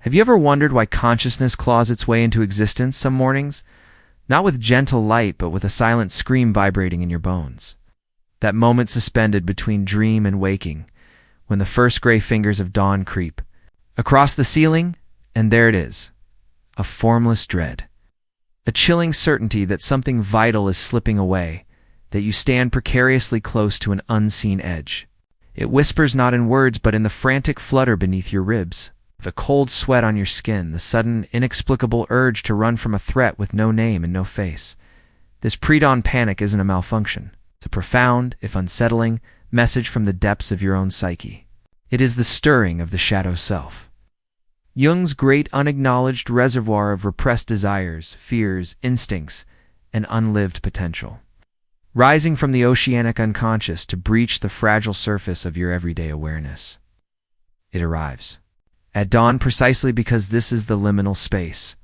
Have you ever wondered why consciousness claws its way into existence some mornings? Not with gentle light, but with a silent scream vibrating in your bones. That moment suspended between dream and waking, when the first gray fingers of dawn creep across the ceiling, and there it is, a formless dread. A chilling certainty that something vital is slipping away, that you stand precariously close to an unseen edge. It whispers not in words, but in the frantic flutter beneath your ribs, the cold sweat on your skin, the sudden, inexplicable urge to run from a threat with no name and no face. This pre-dawn panic isn't a malfunction. It's a profound, if unsettling, message from the depths of your own psyche. It is the stirring of the shadow self. Jung's great unacknowledged reservoir of repressed desires, fears, instincts, and unlived potential. Rising from the oceanic unconscious to breach the fragile surface of your everyday awareness. It arrives at dawn precisely because this is the liminal space,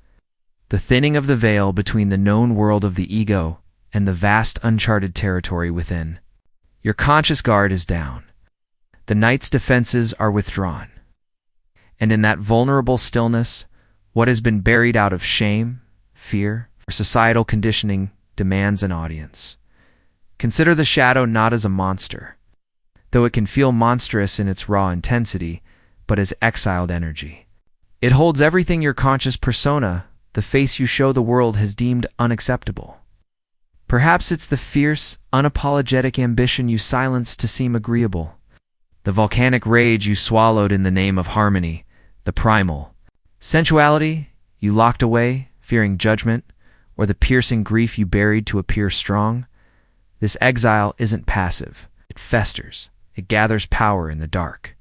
the thinning of the veil between the known world of the ego and the vast uncharted territory within. Your conscious guard is down. The night's defenses are withdrawn. And in that vulnerable stillness, what has been buried out of shame, fear, or societal conditioning demands an audience. Consider the shadow not as a monster, though it can feel monstrous in its raw intensity, but as exiled energy. It holds everything your conscious persona, the face you show the world, has deemed unacceptable. Perhaps it's the fierce, unapologetic ambition you silenced to seem agreeable, the volcanic rage you swallowed in the name of harmony, the primal sensuality you locked away, fearing judgment, or the piercing grief you buried to appear strong. This exile isn't passive. It festers. It gathers power in the dark.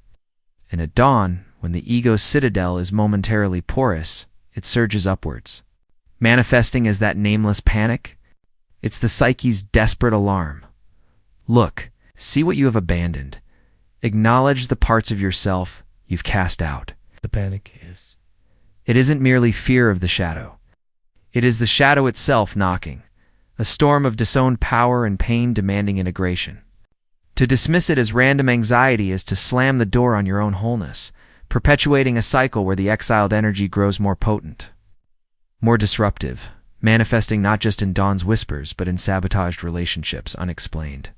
And at dawn, when the ego's citadel is momentarily porous, it surges upwards. Manifesting as that nameless panic, it's the psyche's desperate alarm. Look, see what you have abandoned. Acknowledge the parts of yourself you've cast out. The panic is. It isn't merely fear of the shadow. It is the shadow itself knocking, a storm of disowned power and pain demanding integration. To dismiss it as random anxiety is to slam the door on your own wholeness, perpetuating a cycle where the exiled energy grows more potent, more disruptive, manifesting not just in dawn's whispers but in sabotaged relationships unexplained.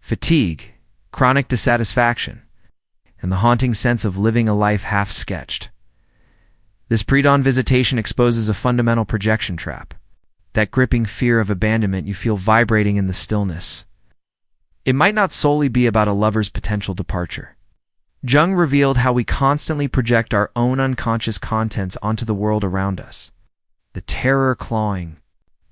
Fatigue, chronic dissatisfaction, and the haunting sense of living a life half-sketched. This pre-dawn visitation exposes a fundamental projection trap, that gripping fear of abandonment you feel vibrating in the stillness. It might not solely be about a lover's potential departure. Jung revealed how we constantly project our own unconscious contents onto the world around us. The terror clawing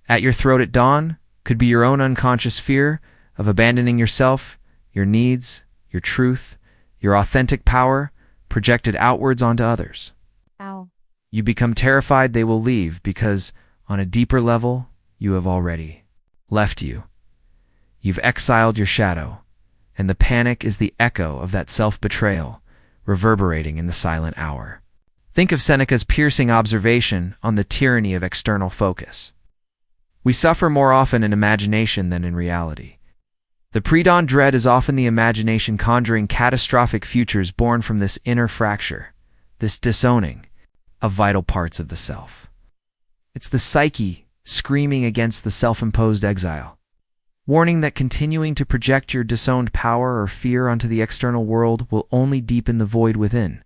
at your throat at dawn could be your own unconscious fear of abandoning yourself, your needs, your truth, your authentic power, projected outwards onto others. Ow. You become terrified they will leave because, on a deeper level, you have already left you. You've exiled your shadow, and the panic is the echo of that self-betrayal, reverberating in the silent hour. Think of Seneca's piercing observation on the tyranny of external focus. We suffer more often in imagination than in reality. The pre-dawn dread is often the imagination conjuring catastrophic futures born from this inner fracture, this disowning of vital parts of the self. It's the psyche screaming against the self-imposed exile, warning that continuing to project your disowned power or fear onto the external world will only deepen the void within.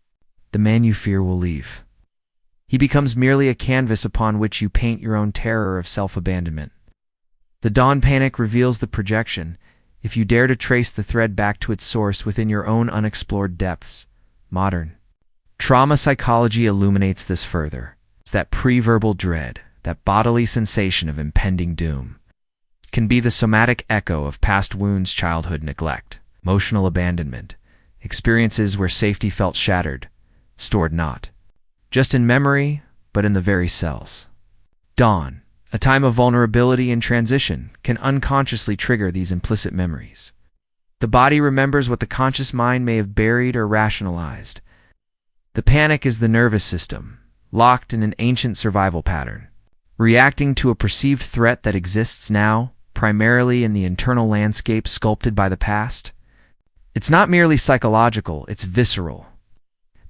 The man you fear will leave. He becomes merely a canvas upon which you paint your own terror of self-abandonment. The dawn panic reveals the projection, if you dare to trace the thread back to its source within your own unexplored depths. Modern trauma psychology illuminates this further. It's that pre-verbal dread, that bodily sensation of impending doom. Can be the somatic echo of past wounds, childhood neglect, emotional abandonment, experiences where safety felt shattered, stored not just in memory, but in the very cells. Dawn, a time of vulnerability and transition, can unconsciously trigger these implicit memories. The body remembers what the conscious mind may have buried or rationalized. The panic is the nervous system, locked in an ancient survival pattern, reacting to a perceived threat that exists now, primarily in the internal landscape sculpted by the past. It's not merely psychological, it's visceral.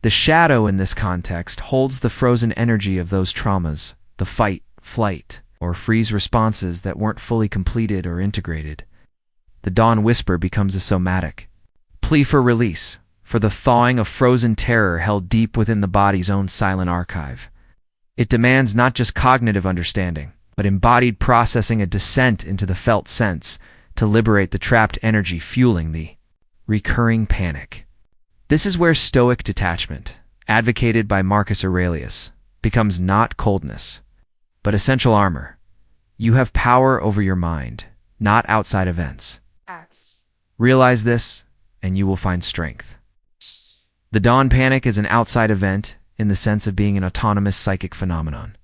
The shadow in this context holds the frozen energy of those traumas, the fight, flight, or freeze responses that weren't fully completed or integrated. The dawn whisper becomes a somatic plea for release, for the thawing of frozen terror held deep within the body's own silent archive. It demands not just cognitive understanding, but embodied processing, a descent into the felt sense to liberate the trapped energy fueling the recurring panic. This is where Stoic detachment, advocated by Marcus Aurelius, becomes not coldness, but essential armor. You have power over your mind, not outside events. Realize this, and you will find strength. The dawn panic is an outside event in the sense of being an autonomous psychic phenomenon.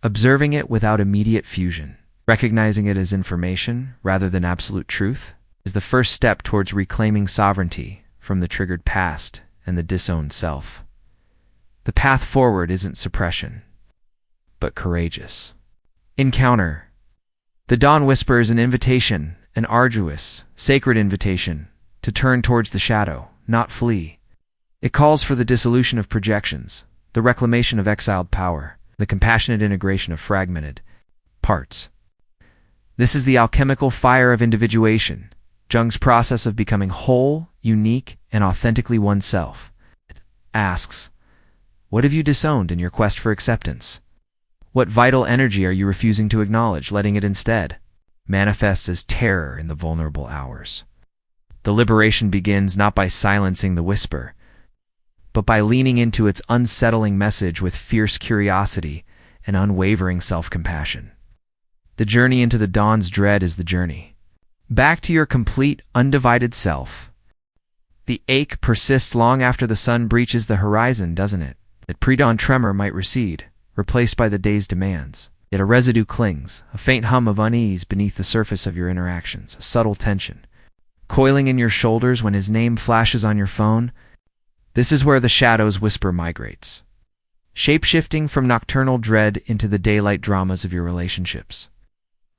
Observing it without immediate fusion, recognizing it as information rather than absolute truth, is the first step towards reclaiming sovereignty from the triggered past and the disowned self. The path forward isn't suppression, but courageous. Encounter. The dawn whisper is an invitation, an arduous, sacred invitation, to turn towards the shadow, not flee. It calls for the dissolution of projections, the reclamation of exiled power, the compassionate integration of fragmented parts. This is the alchemical fire of individuation, Jung's process of becoming whole, unique, and authentically oneself. It asks, what have you disowned in your quest for acceptance? What vital energy are you refusing to acknowledge, letting it instead manifest as terror in the vulnerable hours? The liberation begins not by silencing the whisper, but by leaning into its unsettling message with fierce curiosity and unwavering self-compassion. The journey into the dawn's dread is the journey back to your complete, undivided self. The ache persists long after the sun breaches the horizon, doesn't it? That pre-dawn tremor might recede, replaced by the day's demands. Yet a residue clings, a faint hum of unease beneath the surface of your interactions, a subtle tension, coiling in your shoulders when his name flashes on your phone. This is where the shadow's whisper migrates, shape-shifting from nocturnal dread into the daylight dramas of your relationships.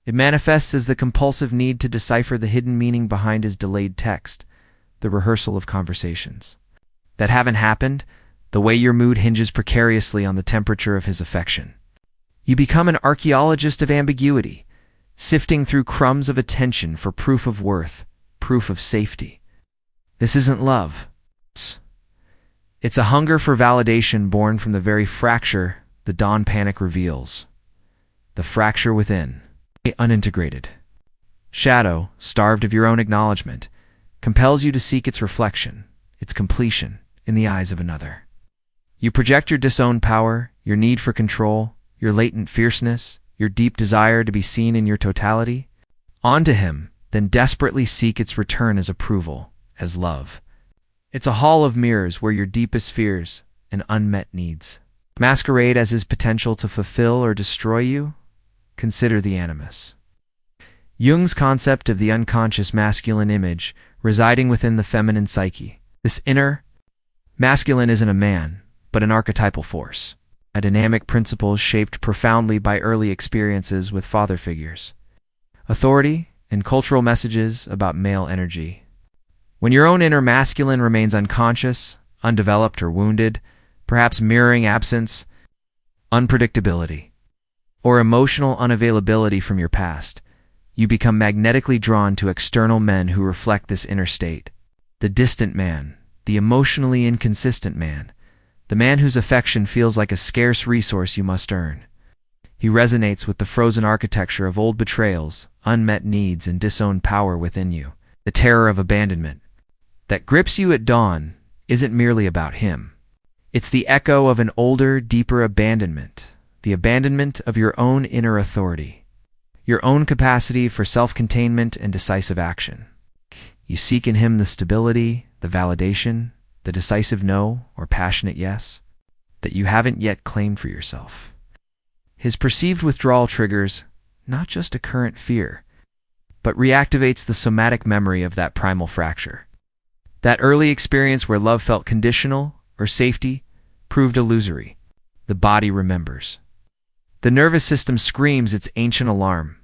It manifests as the compulsive need to decipher the hidden meaning behind his delayed text, the rehearsal of conversations that haven't happened, the way your mood hinges precariously on the temperature of his affection. You become an archaeologist of ambiguity, sifting through crumbs of attention for proof of worth, proof of safety. This isn't love. It's a hunger for validation born from the very fracture the dawn panic reveals. The fracture within. Unintegrated shadow, starved of your own acknowledgement, compels you to seek its reflection, its completion, in the eyes of another. You project your disowned power, your need for control, your latent fierceness, your deep desire to be seen in your totality, onto him, then desperately seek its return as approval, as love. It's a hall of mirrors where your deepest fears and unmet needs masquerade as his potential to fulfill or destroy you. Consider the animus. Jung's concept of the unconscious masculine image residing within the feminine psyche. This inner masculine isn't a man, but an archetypal force, a dynamic principle shaped profoundly by early experiences with father figures, authority, and cultural messages about male energy. When your own inner masculine remains unconscious, undeveloped, or wounded, perhaps mirroring absence, unpredictability, or emotional unavailability from your past, you become magnetically drawn to external men who reflect this inner state. The distant man, the emotionally inconsistent man, the man whose affection feels like a scarce resource you must earn. He resonates with the frozen architecture of old betrayals, unmet needs, and disowned power within you. The terror of abandonment that grips you at dawn isn't merely about him. It's the echo of an older, deeper abandonment, the abandonment of your own inner authority, your own capacity for self-containment and decisive action. You seek in him the stability, the validation, the decisive no or passionate yes that you haven't yet claimed for yourself. His perceived withdrawal triggers not just a current fear, but reactivates the somatic memory of that primal fracture. That early experience where love felt conditional or safety proved illusory. The body remembers. The nervous system screams its ancient alarm,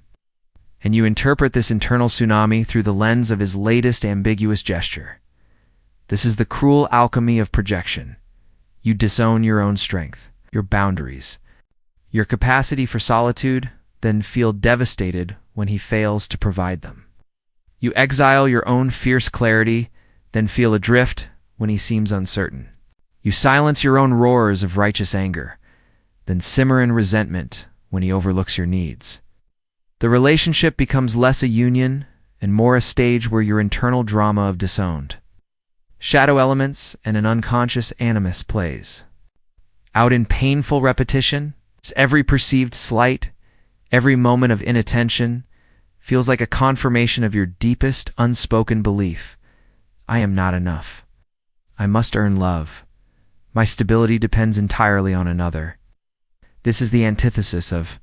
and you interpret this internal tsunami through the lens of his latest ambiguous gesture. This is the cruel alchemy of projection. You disown your own strength, your boundaries, your capacity for solitude, then feel devastated when he fails to provide them. You exile your own fierce clarity, then feel adrift when he seems uncertain. You silence your own roars of righteous anger, then simmer in resentment when he overlooks your needs. The relationship becomes less a union and more a stage where your internal drama of disowned shadow elements and an unconscious animus plays out in painful repetition. Every perceived slight, every moment of inattention feels like a confirmation of your deepest unspoken belief. I am not enough. I must earn love. My stability depends entirely on another. This is the antithesis of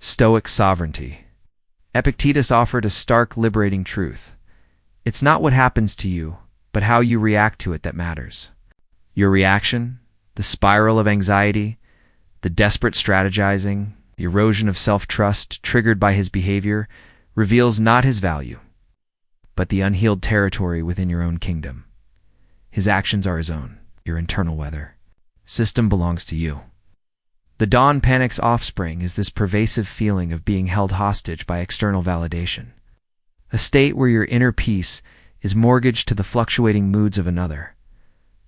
Stoic sovereignty. Epictetus offered a stark, liberating truth. It's not what happens to you, but how you react to it that matters. Your reaction, the spiral of anxiety, the desperate strategizing, the erosion of self-trust triggered by his behavior, reveals not his value, but the unhealed territory within your own kingdom. His actions are his own, your internal weather. System belongs to you. The dawn panic's offspring is this pervasive feeling of being held hostage by external validation, a state where your inner peace is mortgaged to the fluctuating moods of another.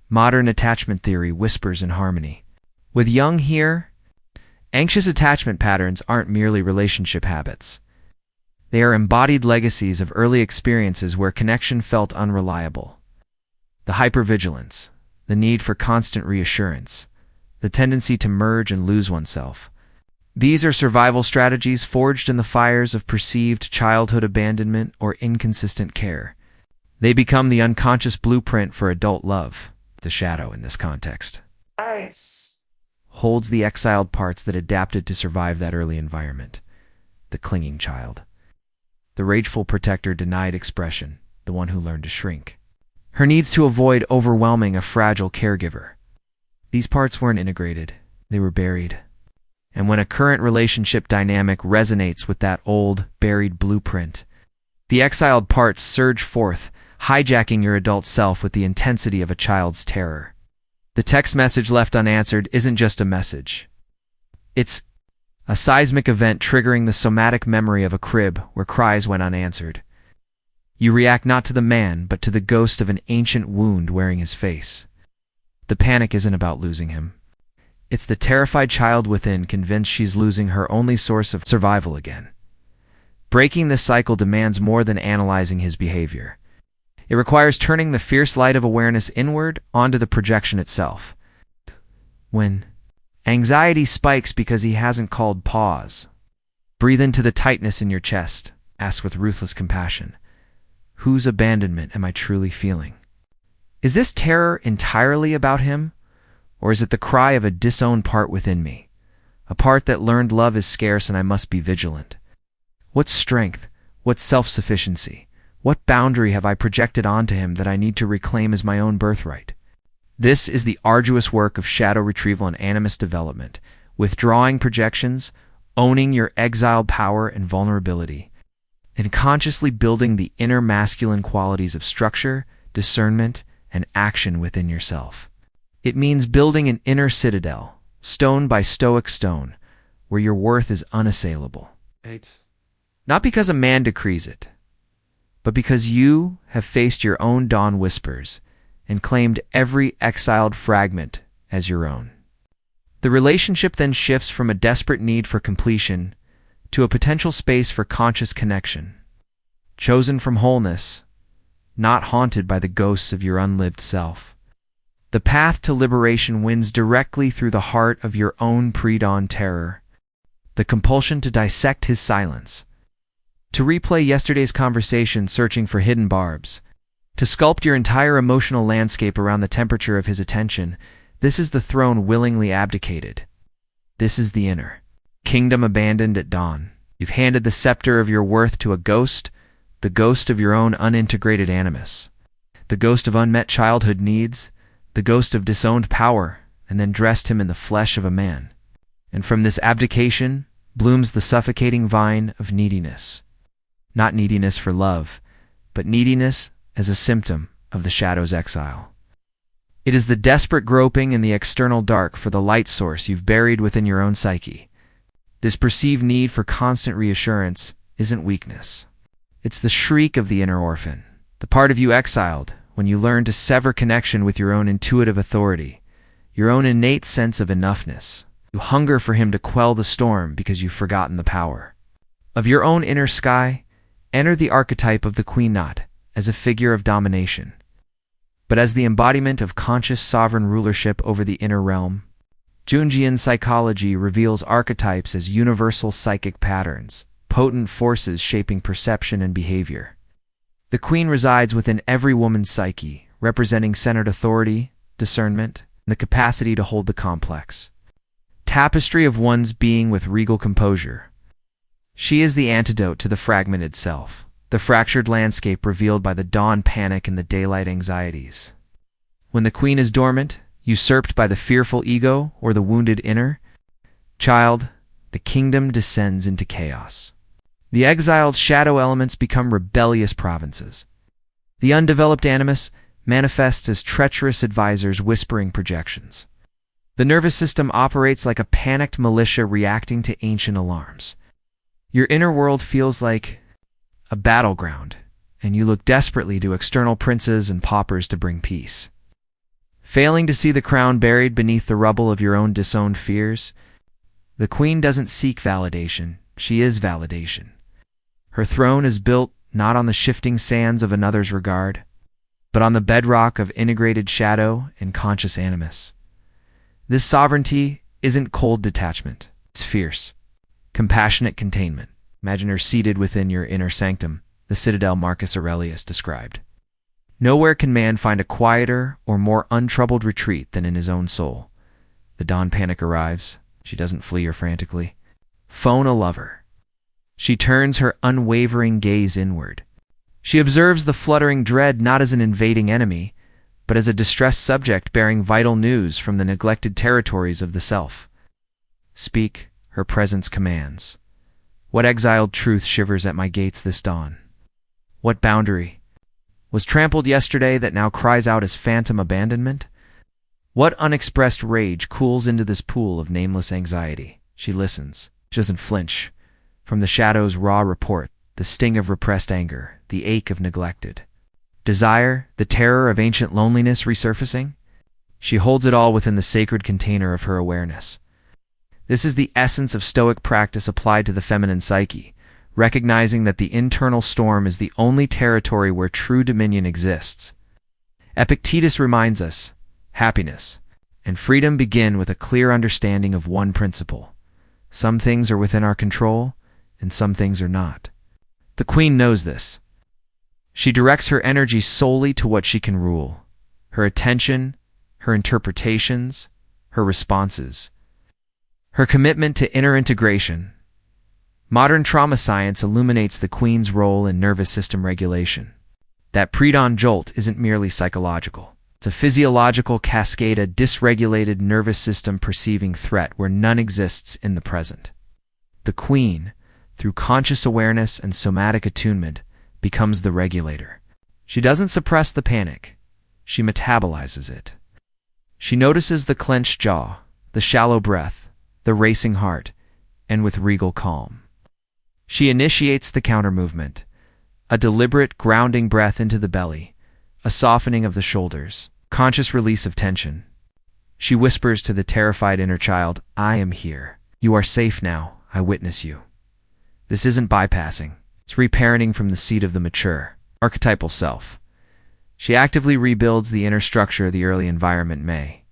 Modern attachment theory whispers in harmony. With Jung here, anxious attachment patterns aren't merely relationship habits. They are embodied legacies of early experiences where connection felt unreliable. The hypervigilance, the need for constant reassurance, the tendency to merge and lose oneself. These are survival strategies forged in the fires of perceived childhood abandonment or inconsistent care. They become the unconscious blueprint for adult love. The shadow, in this context, holds the exiled parts that adapted to survive that early environment. The clinging child, the rageful protector denied expression, the one who learned to shrink. Her needs to avoid overwhelming a fragile caregiver. These parts weren't integrated, they were buried. And when a current relationship dynamic resonates with that old, buried blueprint, the exiled parts surge forth, hijacking your adult self with the intensity of a child's terror. The text message left unanswered isn't just a message. It's a seismic event triggering the somatic memory of a crib where cries went unanswered. You react not to the man, but to the ghost of an ancient wound wearing his face. The panic isn't about losing him. It's the terrified child within, convinced she's losing her only source of survival again. Breaking this cycle demands more than analyzing his behavior. It requires turning the fierce light of awareness inward onto the projection itself. When anxiety spikes because he hasn't called pause, breathe into the tightness in your chest. Ask with ruthless compassion, whose abandonment am I truly feeling? Is this terror entirely about him? Or is it the cry of a disowned part within me? A part that learned love is scarce and I must be vigilant. What strength, what self-sufficiency, what boundary have I projected onto him that I need to reclaim as my own birthright? This is the arduous work of shadow retrieval and animus development, withdrawing projections, owning your exiled power and vulnerability, and consciously building the inner masculine qualities of structure, discernment, and action within yourself. It means building an inner citadel, stone by stoic stone, where your worth is unassailable. 8. Not because a man decrees it, but because you have faced your own dawn whispers and claimed every exiled fragment as your own. The relationship then shifts from a desperate need for completion to a potential space for conscious connection, chosen from wholeness, not haunted by the ghosts of your unlived self. The path to liberation wins directly through the heart of your own pre-dawn terror, the compulsion to dissect his silence, to replay yesterday's conversation searching for hidden barbs, to sculpt your entire emotional landscape around the temperature of his attention. This is the throne willingly abdicated. This is the inner kingdom abandoned at dawn. You've handed the scepter of your worth to a ghost, the ghost of your own unintegrated animus, the ghost of unmet childhood needs, the ghost of disowned power, and then dressed him in the flesh of a man. And from this abdication blooms the suffocating vine of neediness. Not neediness for love, but neediness as a symptom of the shadow's exile. It is the desperate groping in the external dark for the light source you've buried within your own psyche. This perceived need for constant reassurance isn't weakness. It's the shriek of the inner orphan, the part of you exiled when you learn to sever connection with your own intuitive authority, your own innate sense of enoughness. You hunger for him to quell the storm because you've forgotten the power. Of your own inner sky, enter the archetype of the queen not as a figure of domination, but as the embodiment of conscious sovereign rulership over the inner realm. Jungian psychology reveals archetypes as universal psychic patterns, potent forces shaping perception and behavior. The queen resides within every woman's psyche, representing centered authority, discernment, and the capacity to hold the complex tapestry of one's being with regal composure. She is the antidote to the fragmented self, the fractured landscape revealed by the dawn panic and the daylight anxieties. When the queen is dormant, usurped by the fearful ego or the wounded inner child, the kingdom descends into chaos. The exiled shadow elements become rebellious provinces. The undeveloped animus manifests as treacherous advisors whispering projections. The nervous system operates like a panicked militia reacting to ancient alarms. Your inner world feels like a battleground, and you look desperately to external princes and paupers to bring peace. Failing to see the crown buried beneath the rubble of your own disowned fears, the queen doesn't seek validation, she is validation. Her throne is built not on the shifting sands of another's regard, but on the bedrock of integrated shadow and conscious animus. This sovereignty isn't cold detachment, it's fierce, compassionate containment. Imagine her seated within your inner sanctum, the citadel Marcus Aurelius described. Nowhere can man find a quieter or more untroubled retreat than in his own soul. The dawn panic arrives. She doesn't flee or frantically phone a lover. She turns her unwavering gaze inward. She observes the fluttering dread not as an invading enemy, but as a distressed subject bearing vital news from the neglected territories of the self. Speak, her presence commands. What exiled truth shivers at my gates this dawn? What boundary was trampled yesterday that now cries out as phantom abandonment? What unexpressed rage cools into this pool of nameless anxiety? She listens. She doesn't flinch. From the shadow's raw report, the sting of repressed anger, the ache of neglected desire, the terror of ancient loneliness resurfacing, she holds it all within the sacred container of her awareness. This is the essence of Stoic practice applied to the feminine psyche, recognizing that the internal storm is the only territory where true dominion exists. Epictetus reminds us, happiness and freedom begin with a clear understanding of one principle. Some things are within our control, and some things are not. The queen knows this. She directs her energy solely to what she can rule, her attention, her interpretations, her responses, her commitment to inner integration. Modern trauma science illuminates the queen's role in nervous system regulation. That pre-dawn jolt isn't merely psychological. It's a physiological cascade, a dysregulated nervous system perceiving threat where none exists in the present. The queen, through conscious awareness and somatic attunement, becomes the regulator. She doesn't suppress the panic. She metabolizes it. She notices the clenched jaw, the shallow breath, the racing heart, and with regal calm, she initiates the counter-movement, a deliberate grounding breath into the belly, a softening of the shoulders, conscious release of tension. She whispers to the terrified inner child, I am here. You are safe now. I witness you. This isn't bypassing. It's reparenting from the seat of the mature, archetypal self. She actively rebuilds the inner structure the early environment may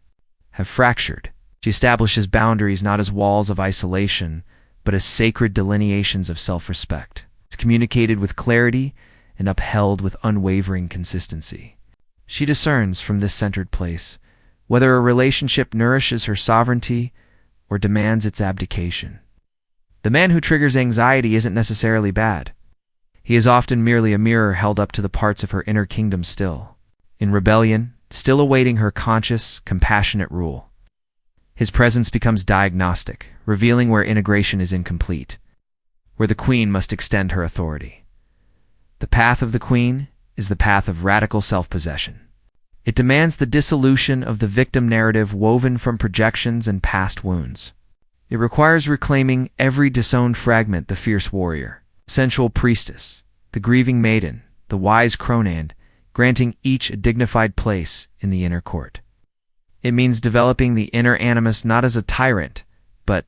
have fractured. She establishes boundaries not as walls of isolation, but as sacred delineations of self-respect. It's communicated with clarity and upheld with unwavering consistency. She discerns from this centered place whether a relationship nourishes her sovereignty or demands its abdication. The man who triggers anxiety isn't necessarily bad. He is often merely a mirror held up to the parts of her inner kingdom still in rebellion, still awaiting her conscious, compassionate rule. His presence becomes diagnostic, revealing where integration is incomplete, where the queen must extend her authority. The path of the queen is the path of radical self-possession. It demands the dissolution of the victim narrative woven from projections and past wounds. It requires reclaiming every disowned fragment: the fierce warrior, sensual priestess, the grieving maiden, the wise Cronand, granting each a dignified place in the inner court. It means developing the inner animus not as a tyrant, but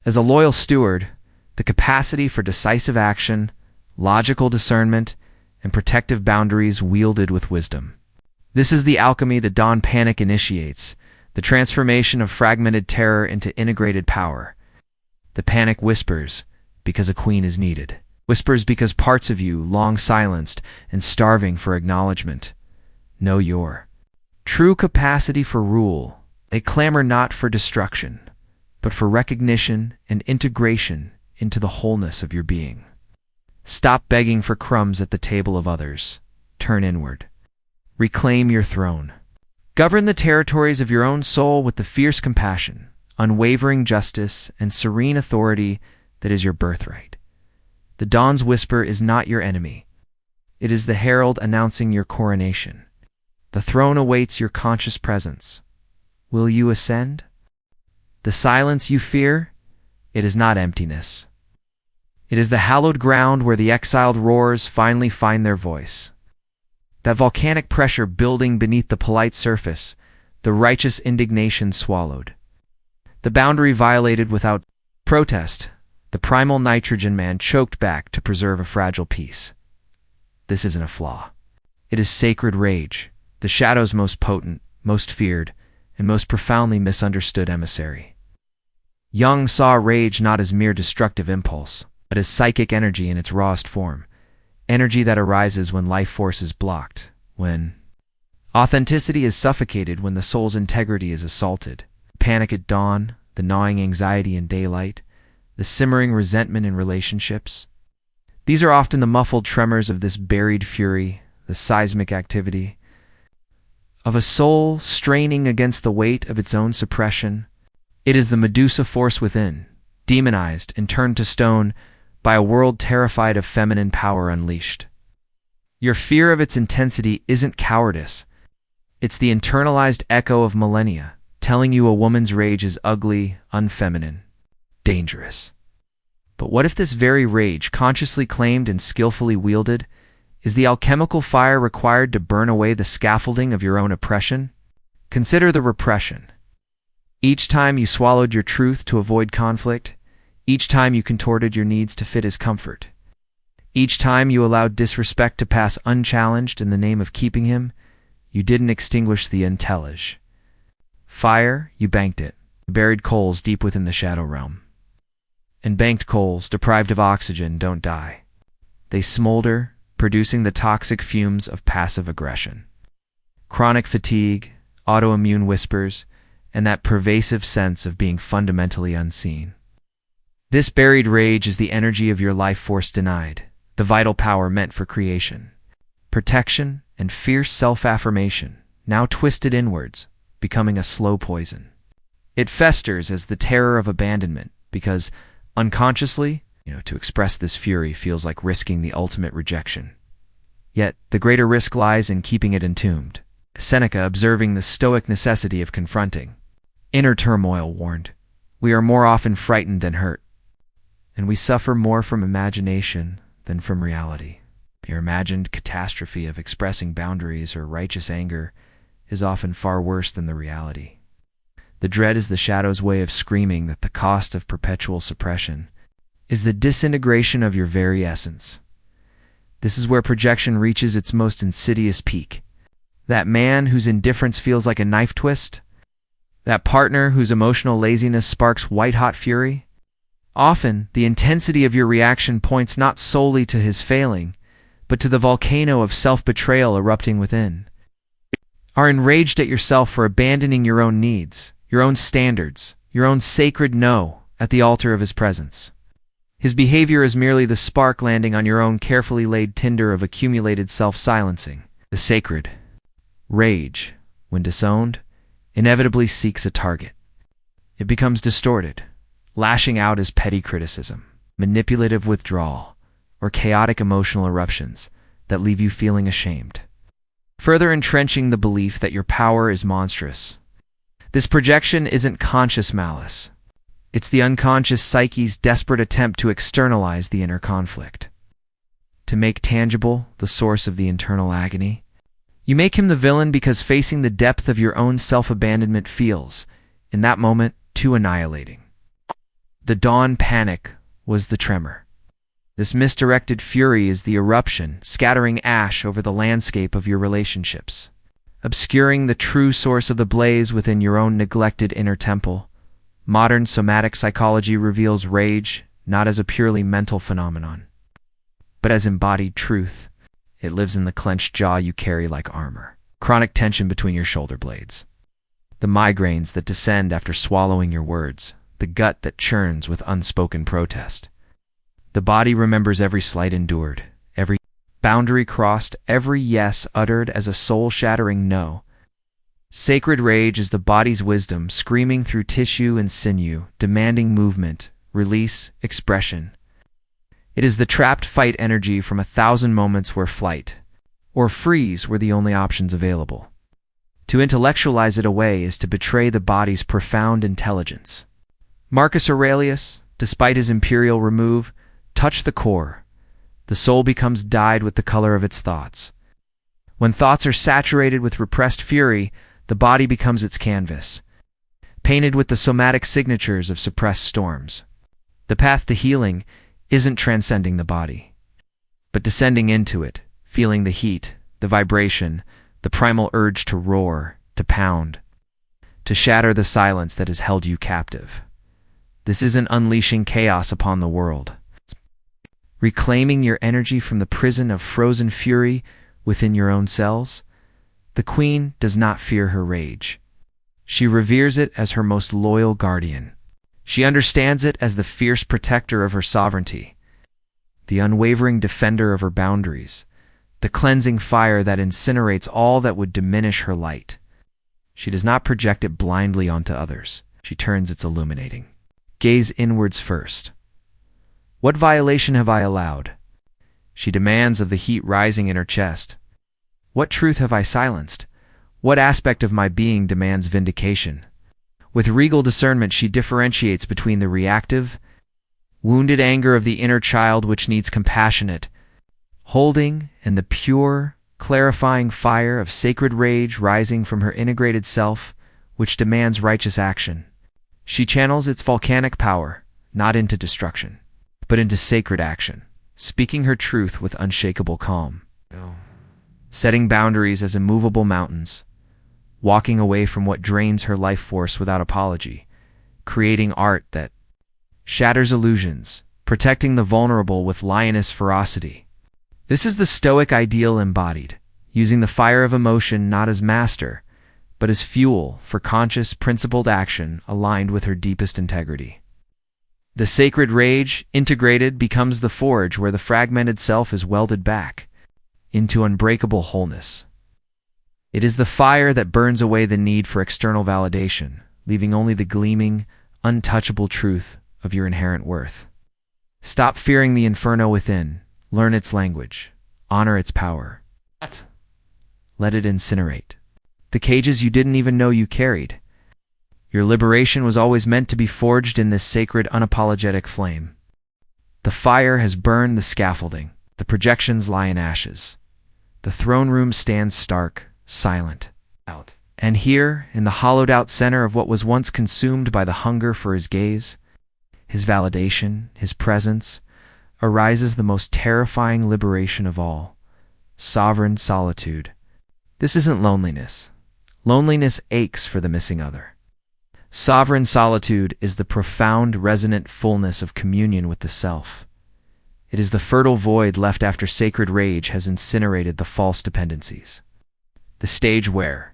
as a loyal steward, the capacity for decisive action, logical discernment, and protective boundaries wielded with wisdom. This is the alchemy that Dawn Panic initiates, the transformation of fragmented terror into integrated power. The panic whispers because a queen is needed. Whispers because parts of you, long silenced and starving for acknowledgement, know your true capacity for rule. They clamor not for destruction, but for recognition and integration into the wholeness of your being. Stop begging for crumbs at the table of others. Turn inward. Reclaim your throne. Govern the territories of your own soul with the fierce compassion, unwavering justice, and serene authority that is your birthright. The dawn's whisper is not your enemy. It is the herald announcing your coronation. The throne awaits your conscious presence. Will you ascend? The silence you fear? It is not emptiness. It is the hallowed ground where the exiled roars finally find their voice. That volcanic pressure building beneath the polite surface, the righteous indignation swallowed. The boundary violated without protest, the primal nitrogen man choked back to preserve a fragile peace. This isn't a flaw. It is sacred rage, the shadow's most potent, most feared, and most profoundly misunderstood emissary. Jung saw rage not as mere destructive impulse, but as psychic energy in its rawest form. Energy that arises when life force is blocked, when authenticity is suffocated, when the soul's integrity is assaulted. Panic at dawn, the gnawing anxiety in daylight, the simmering resentment in relationships. These are often the muffled tremors of this buried fury, the seismic activity of a soul straining against the weight of its own suppression. It is the Medusa force within, demonized and turned to stone by a world terrified of feminine power unleashed. Your fear of its intensity isn't cowardice. It's the internalized echo of millennia, telling you a woman's rage is ugly, unfeminine, dangerous. But what if this very rage, consciously claimed and skillfully wielded, is the alchemical fire required to burn away the scaffolding of your own oppression? Consider the repression. Each time you swallowed your truth to avoid conflict, each time you contorted your needs to fit his comfort, each time you allowed disrespect to pass unchallenged in the name of keeping him, you didn't extinguish the entellage. Fire, you banked it, buried coals deep within the shadow realm. And banked coals, deprived of oxygen, don't die. They smolder, producing the toxic fumes of passive aggression. Chronic fatigue, autoimmune whispers, and that pervasive sense of being fundamentally unseen. This buried rage is the energy of your life force denied, the vital power meant for creation, protection, and fierce self-affirmation, now twisted inwards, becoming a slow poison. It festers as the terror of abandonment, because unconsciously, to express this fury feels like risking the ultimate rejection. Yet, the greater risk lies in keeping it entombed. Seneca, observing the stoic necessity of confronting inner turmoil, warned, "We are more often frightened than hurt, and we suffer more from imagination than from reality." Your imagined catastrophe of expressing boundaries or righteous anger is often far worse than the reality. The dread is the shadow's way of screaming that the cost of perpetual suppression is the disintegration of your very essence. This is where projection reaches its most insidious peak. That man whose indifference feels like a knife twist, that partner whose emotional laziness sparks white-hot fury. Often, the intensity of your reaction points not solely to his failing, but to the volcano of self-betrayal erupting within. Are enraged at yourself for abandoning your own needs, your own standards, your own sacred no at the altar of his presence. His behavior is merely the spark landing on your own carefully laid tinder of accumulated self-silencing. The sacred rage, when disowned, inevitably seeks a target. It becomes distorted, lashing out as petty criticism, manipulative withdrawal, or chaotic emotional eruptions that leave you feeling ashamed. further entrenching the belief that your power is monstrous. This projection isn't conscious malice. It's the unconscious psyche's desperate attempt to externalize the inner conflict, to make tangible the source of the internal agony. You make him the villain because facing the depth of your own self-abandonment feels, in that moment, too annihilating. The dawn panic was the tremor. This misdirected fury is the eruption, scattering ash over the landscape of your relationships, obscuring the true source of the blaze within your own neglected inner temple. Modern somatic psychology reveals rage not as a purely mental phenomenon, but as embodied truth. It lives in the clenched jaw you carry like armor, chronic tension between your shoulder blades, the migraines that descend after swallowing your words, the gut that churns with unspoken protest. The body remembers every slight endured, every boundary crossed, every yes uttered as a soul-shattering no. Sacred rage is the body's wisdom screaming through tissue and sinew, demanding movement, release, expression. It is the trapped fight energy from 1,000 moments where flight or freeze were the only options available. To intellectualize it away is to betray the body's profound intelligence. Marcus Aurelius, despite his imperial remove, touched the core. The soul becomes dyed with the color of its thoughts. When thoughts are saturated with repressed fury, the body becomes its canvas, painted with the somatic signatures of suppressed storms. The path to healing isn't transcending the body, but descending into it, feeling the heat, the vibration, the primal urge to roar, to pound, to shatter the silence that has held you captive. This isn't unleashing chaos upon the world. It's reclaiming your energy from the prison of frozen fury within your own cells. The queen does not fear her rage. She reveres it as her most loyal guardian. She understands it as the fierce protector of her sovereignty, the unwavering defender of her boundaries, the cleansing fire that incinerates all that would diminish her light. She does not project it blindly onto others. She turns its illuminating gaze inwards first. What violation have I allowed? She demands of the heat rising in her chest. What truth have I silenced? What aspect of my being demands vindication? With regal discernment, she differentiates between the reactive, wounded anger of the inner child which needs compassionate holding and the pure, clarifying fire of sacred rage rising from her integrated self, which demands righteous action. She channels its volcanic power, not into destruction, but into sacred action, speaking her truth with unshakable calm. Setting boundaries as immovable mountains, walking away from what drains her life force without apology, creating art that shatters illusions, protecting the vulnerable with lioness ferocity. This is the Stoic ideal embodied, using the fire of emotion not as master, but as fuel for conscious, principled action aligned with her deepest integrity. The sacred rage, integrated, becomes the forge where the fragmented self is welded back into unbreakable wholeness. It is the fire that burns away the need for external validation, leaving only the gleaming, untouchable truth of your inherent worth. Stop fearing the inferno within, learn its language, honor its power. Let it incinerate the cages you didn't even know you carried. Your liberation was always meant to be forged in this sacred, unapologetic flame. The fire has burned the scaffolding, the projections lie in ashes. The throne room stands stark, silent. And here, in the hollowed-out center of what was once consumed by the hunger for his gaze, his validation, his presence, arises the most terrifying liberation of all, sovereign solitude. This isn't loneliness. Loneliness aches for the missing other. Sovereign solitude is the profound, resonant fullness of communion with the self. It is the fertile void left after sacred rage has incinerated the false dependencies. The stage where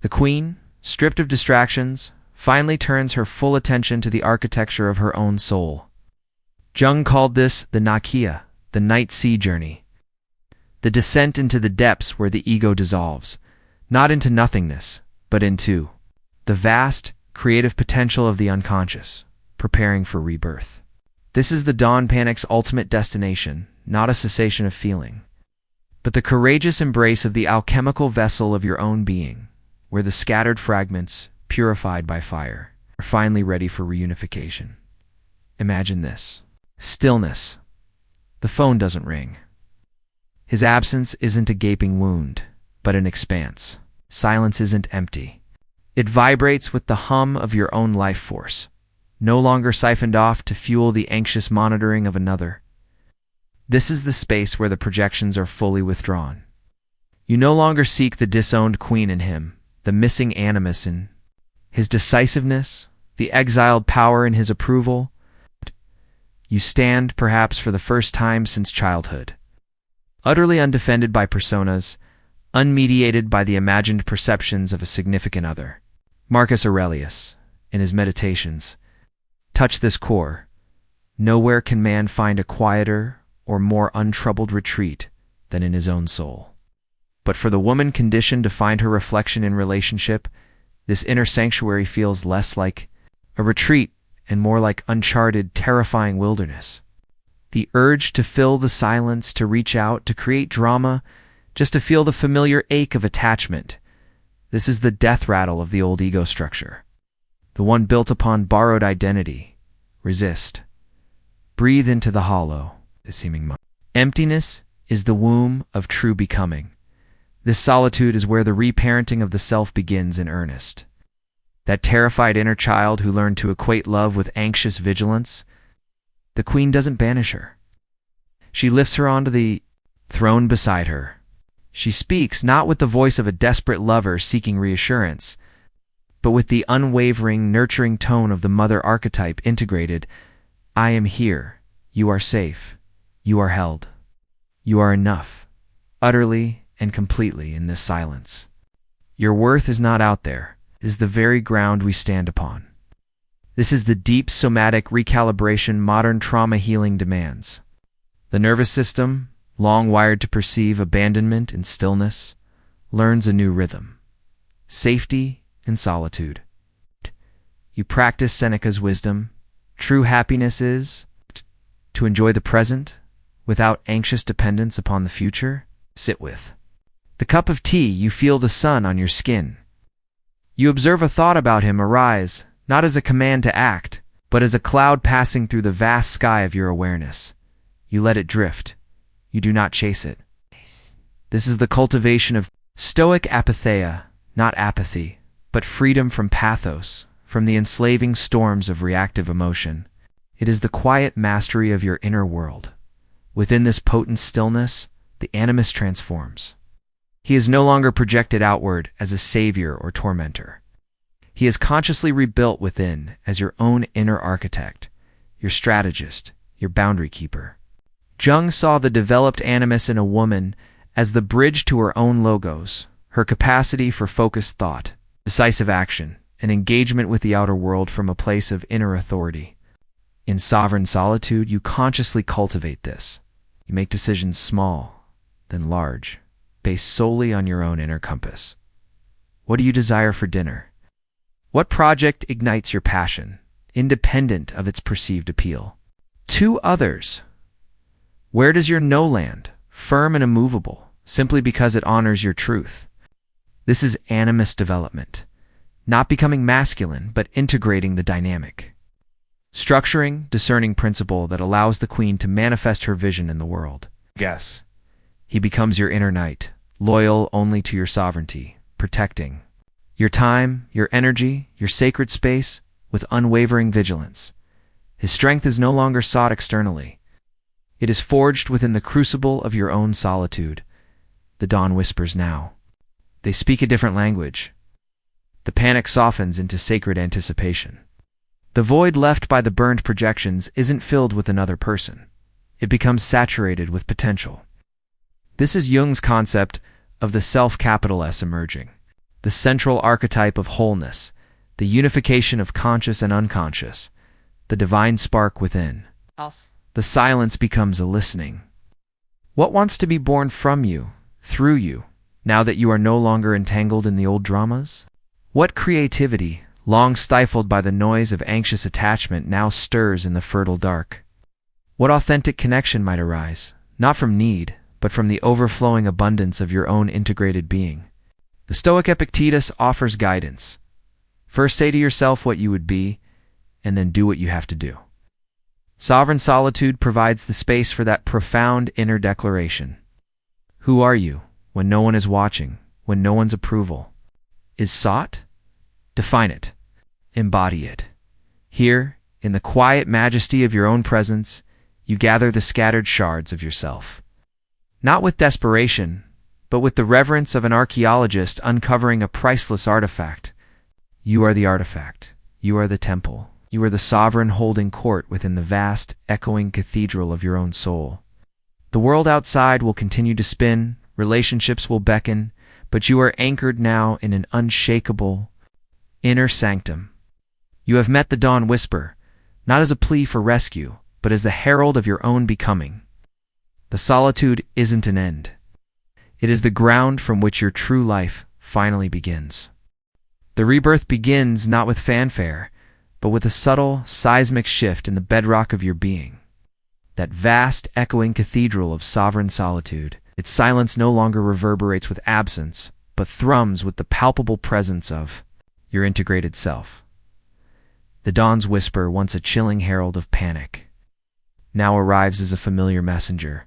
the queen, stripped of distractions, finally turns her full attention to the architecture of her own soul. Jung called this the Nakia, the night sea journey, the descent into the depths where the ego dissolves, not into nothingness, but into the vast, creative potential of the unconscious, preparing for rebirth. This is the dawn panic's ultimate destination, not a cessation of feeling, but the courageous embrace of the alchemical vessel of your own being, where the scattered fragments, purified by fire, are finally ready for reunification. Imagine this. Stillness. The phone doesn't ring. His absence isn't a gaping wound, but an expanse. Silence isn't empty. It vibrates with the hum of your own life force, no longer siphoned off to fuel the anxious monitoring of another. This is the space where the projections are fully withdrawn. You no longer seek the disowned queen in him, the missing animus in his decisiveness, the exiled power in his approval. You stand, perhaps for the first time since childhood, utterly undefended by personas, unmediated by the imagined perceptions of a significant other. Marcus Aurelius, in his Meditations, touched this core. Nowhere can man find a quieter or more untroubled retreat than in his own soul. But for the woman conditioned to find her reflection in relationship, this inner sanctuary feels less like a retreat and more like uncharted, terrifying wilderness. The urge to fill the silence, to reach out, to create drama, just to feel the familiar ache of attachment. This is the death rattle of the old ego structure, the one built upon borrowed identity. Resist. Breathe into the hollow, the seeming mind. Emptiness is the womb of true becoming. This solitude is where the reparenting of the self begins in earnest. That terrified inner child who learned to equate love with anxious vigilance, the queen doesn't banish her. She lifts her onto the throne beside her. She speaks not with the voice of a desperate lover seeking reassurance, but with the unwavering, nurturing tone of the mother archetype integrated. I am here. You are safe. You are held. You are enough, utterly and completely in this silence. Your worth is not out there. It is the very ground we stand upon. This is the deep somatic recalibration modern trauma healing demands. The nervous system, long wired to perceive abandonment and stillness, learns a new rhythm. Safety and solitude. You practice Seneca's wisdom. True happiness is to enjoy the present without anxious dependence upon the future. Sit with the cup of tea. You feel the sun on your skin. You observe a thought about him arise, not as a command to act, but as a cloud passing through the vast sky of your awareness. You let it drift. You do not chase it. This is the cultivation of stoic apatheia, not apathy, but freedom from pathos, from the enslaving storms of reactive emotion. It is the quiet mastery of your inner world. Within this potent stillness, the animus transforms. He is no longer projected outward as a savior or tormentor. He is consciously rebuilt within as your own inner architect, your strategist, your boundary keeper. Jung saw the developed animus in a woman as the bridge to her own logos, her capacity for focused thought, decisive action, and engagement with the outer world from a place of inner authority. In sovereign solitude, you consciously cultivate this. You make decisions small, then large, based solely on your own inner compass. What do you desire for dinner? What project ignites your passion, independent of its perceived appeal? To others. Where does your no land, firm and immovable, simply because it honors your truth? This is animus development, not becoming masculine, but integrating the dynamic. Structuring, discerning principle that allows the queen to manifest her vision in the world. Guess. He becomes your inner knight, loyal only to your sovereignty, protecting your time, your energy, your sacred space with unwavering vigilance. His strength is no longer sought externally. It is forged within the crucible of your own solitude. The dawn whispers now. They speak a different language. The panic softens into sacred anticipation. The void left by the burned projections isn't filled with another person. It becomes saturated with potential. This is Jung's concept of the self-capital S emerging, the central archetype of wholeness, the unification of conscious and unconscious, the divine spark within. The silence becomes a listening. What wants to be born from you, through you, now that you are no longer entangled in the old dramas? What creativity, long stifled by the noise of anxious attachment, now stirs in the fertile dark? What authentic connection might arise, not from need, but from the overflowing abundance of your own integrated being. The Stoic Epictetus offers guidance. First say to yourself what you would be, and then do what you have to do. Sovereign solitude provides the space for that profound inner declaration. Who are you when no one is watching, when no one's approval is sought? Define it. Embody it. Here, in the quiet majesty of your own presence, you gather the scattered shards of yourself. Not with desperation, but with the reverence of an archaeologist uncovering a priceless artifact. You are the artifact. You are the temple. You are the sovereign holding court within the vast, echoing cathedral of your own soul. The world outside will continue to spin, relationships will beckon, but you are anchored now in an unshakable inner sanctum. You have met the dawn whisper, not as a plea for rescue, but as the herald of your own becoming. The solitude isn't an end. It is the ground from which your true life finally begins. The rebirth begins not with fanfare, but with a subtle, seismic shift in the bedrock of your being. That vast, echoing cathedral of sovereign solitude, its silence no longer reverberates with absence, but thrums with the palpable presence of your integrated self. The dawn's whisper, once a chilling herald of panic, now arrives as a familiar messenger,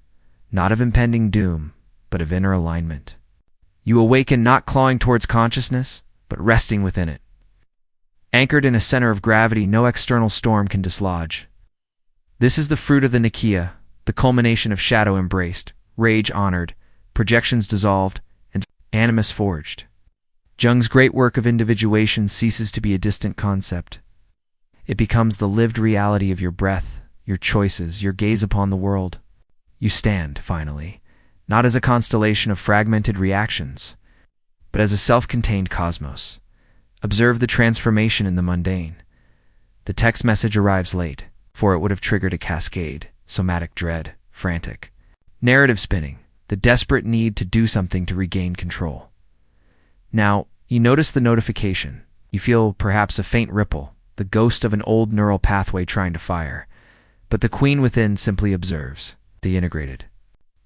not of impending doom, but of inner alignment. You awaken not clawing towards consciousness, but resting within it. Anchored in a center of gravity no external storm can dislodge. This is the fruit of the Nicaea, the culmination of shadow embraced, rage honored, projections dissolved, and animus forged. Jung's great work of individuation ceases to be a distant concept. It becomes the lived reality of your breath, your choices, your gaze upon the world. You stand, finally, not as a constellation of fragmented reactions, but as a self-contained cosmos. Observe the transformation in the mundane. The text message arrives late, for it would have triggered a cascade, somatic dread, frantic. Narrative spinning, the desperate need to do something to regain control. Now, you notice the notification. You feel perhaps a faint ripple, the ghost of an old neural pathway trying to fire. But the queen within simply observes, the integrated.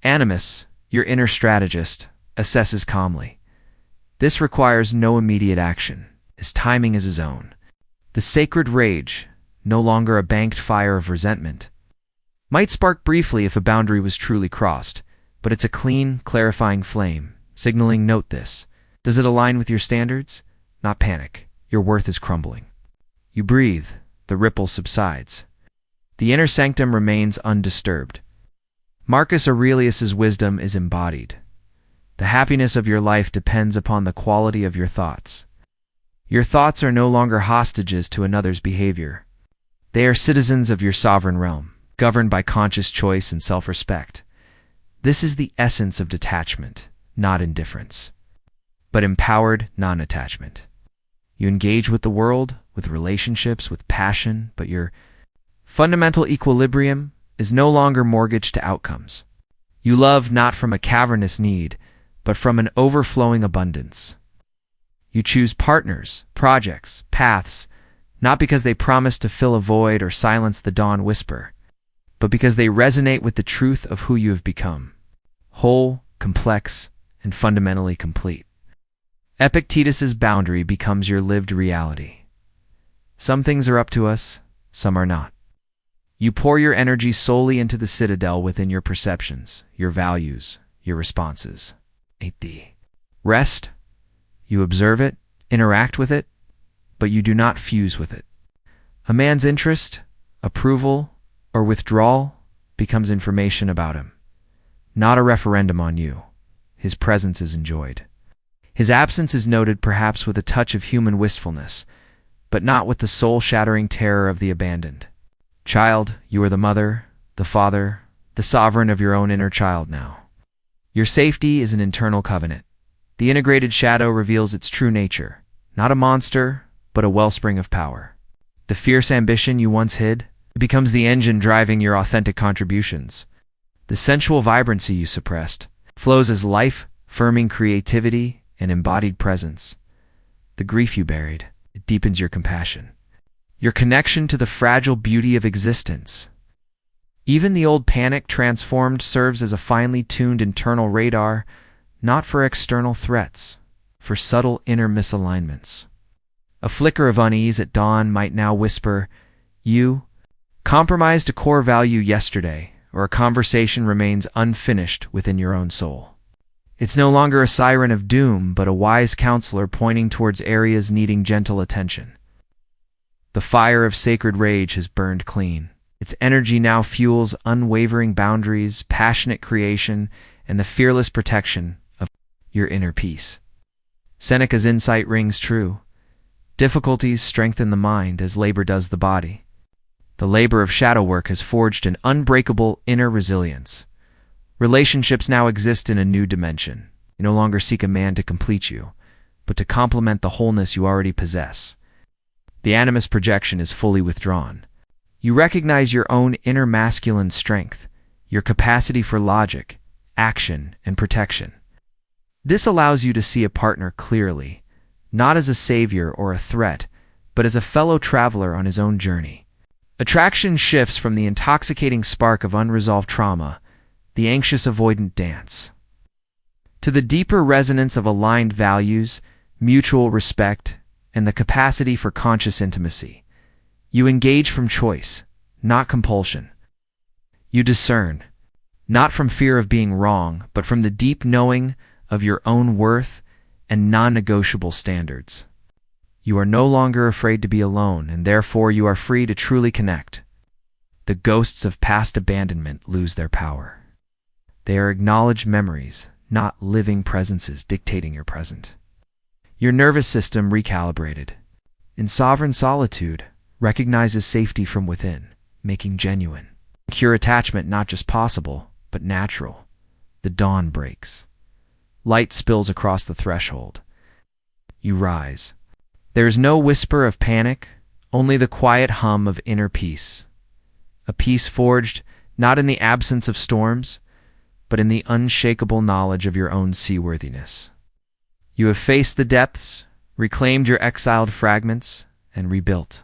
Animus, your inner strategist, assesses calmly. This requires no immediate action. His timing is his own. The sacred rage, no longer a banked fire of resentment, might spark briefly if a boundary was truly crossed, but it's a clean, clarifying flame, signaling note this. Does it align with your standards? Not panic. Your worth is crumbling. You breathe. The ripple subsides. The inner sanctum remains undisturbed. Marcus Aurelius's wisdom is embodied. The happiness of your life depends upon the quality of your thoughts. Your thoughts are no longer hostages to another's behavior. They are citizens of your sovereign realm, governed by conscious choice and self-respect. This is the essence of detachment, not indifference, but empowered non-attachment. You engage with the world, with relationships, with passion, but your fundamental equilibrium is no longer mortgaged to outcomes. You love not from a cavernous need, but from an overflowing abundance. You choose partners, projects, paths, not because they promise to fill a void or silence the dawn whisper, but because they resonate with the truth of who you have become, whole, complex, and fundamentally complete. Epictetus's boundary becomes your lived reality. Some things are up to us, some are not. You pour your energy solely into the citadel within your perceptions, your values, your responses. 8D. Rest. You observe it, interact with it, but you do not fuse with it. A man's interest, approval, or withdrawal becomes information about him, not a referendum on you. His presence is enjoyed. His absence is noted perhaps with a touch of human wistfulness, but not with the soul-shattering terror of the abandoned. Child, you are the mother, the father, the sovereign of your own inner child now. Your safety is an internal covenant. The integrated shadow reveals its true nature, not a monster, but a wellspring of power. The fierce ambition you once hid becomes the engine driving your authentic contributions. The sensual vibrancy you suppressed flows as life-firming creativity and embodied presence. The grief you buried, it deepens your compassion. Your connection to the fragile beauty of existence. Even the old panic transformed serves as a finely tuned internal radar, not for external threats, for subtle inner misalignments. A flicker of unease at dawn might now whisper, "You compromised a core value yesterday," or a conversation remains unfinished within your own soul. It's no longer a siren of doom, but a wise counselor pointing towards areas needing gentle attention. The fire of sacred rage has burned clean. Its energy now fuels unwavering boundaries, passionate creation, and the fearless protection of your inner peace. Seneca's insight rings true. Difficulties strengthen the mind as labor does the body. The labor of shadow work has forged an unbreakable inner resilience. Relationships now exist in a new dimension. You no longer seek a man to complete you, but to complement the wholeness you already possess. The animus projection is fully withdrawn. You recognize your own inner masculine strength, your capacity for logic, action, and protection. This allows you to see a partner clearly, not as a savior or a threat, but as a fellow traveler on his own journey. Attraction shifts from the intoxicating spark of unresolved trauma, the anxious avoidant dance, to the deeper resonance of aligned values, mutual respect, and the capacity for conscious intimacy. You engage from choice, not compulsion. You discern, not from fear of being wrong, but from the deep knowing of your own worth and non-negotiable standards. You are no longer afraid to be alone, and therefore you are free to truly connect. The ghosts of past abandonment lose their power. They are acknowledged memories, not living presences dictating your present. Your nervous system recalibrated. In sovereign solitude, recognizes safety from within, making genuine, secure attachment not just possible, but natural. The dawn breaks. Light spills across the threshold. You rise. There is no whisper of panic, only the quiet hum of inner peace. A peace forged not in the absence of storms, but in the unshakable knowledge of your own seaworthiness. You have faced the depths, reclaimed your exiled fragments, and rebuilt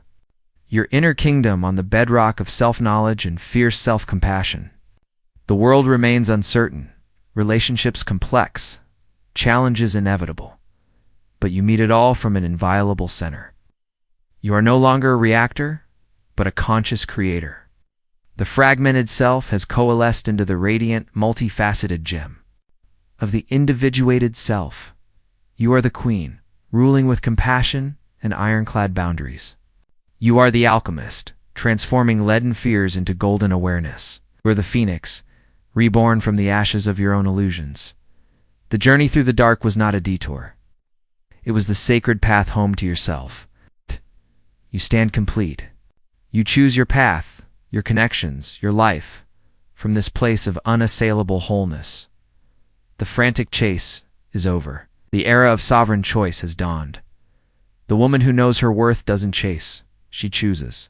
your inner kingdom on the bedrock of self-knowledge and fierce self-compassion. The world remains uncertain, relationships complex, challenges inevitable, but you meet it all from an inviolable center. You are no longer a reactor, but a conscious creator. The fragmented self has coalesced into the radiant, multifaceted gem of the individuated self. You are the queen, ruling with compassion and ironclad boundaries. You are the alchemist, transforming leaden fears into golden awareness. You are the phoenix, reborn from the ashes of your own illusions. The journey through the dark was not a detour. It was the sacred path home to yourself. You stand complete. You choose your path, your connections, your life, from this place of unassailable wholeness. The frantic chase is over. The era of sovereign choice has dawned. The woman who knows her worth doesn't chase, she chooses.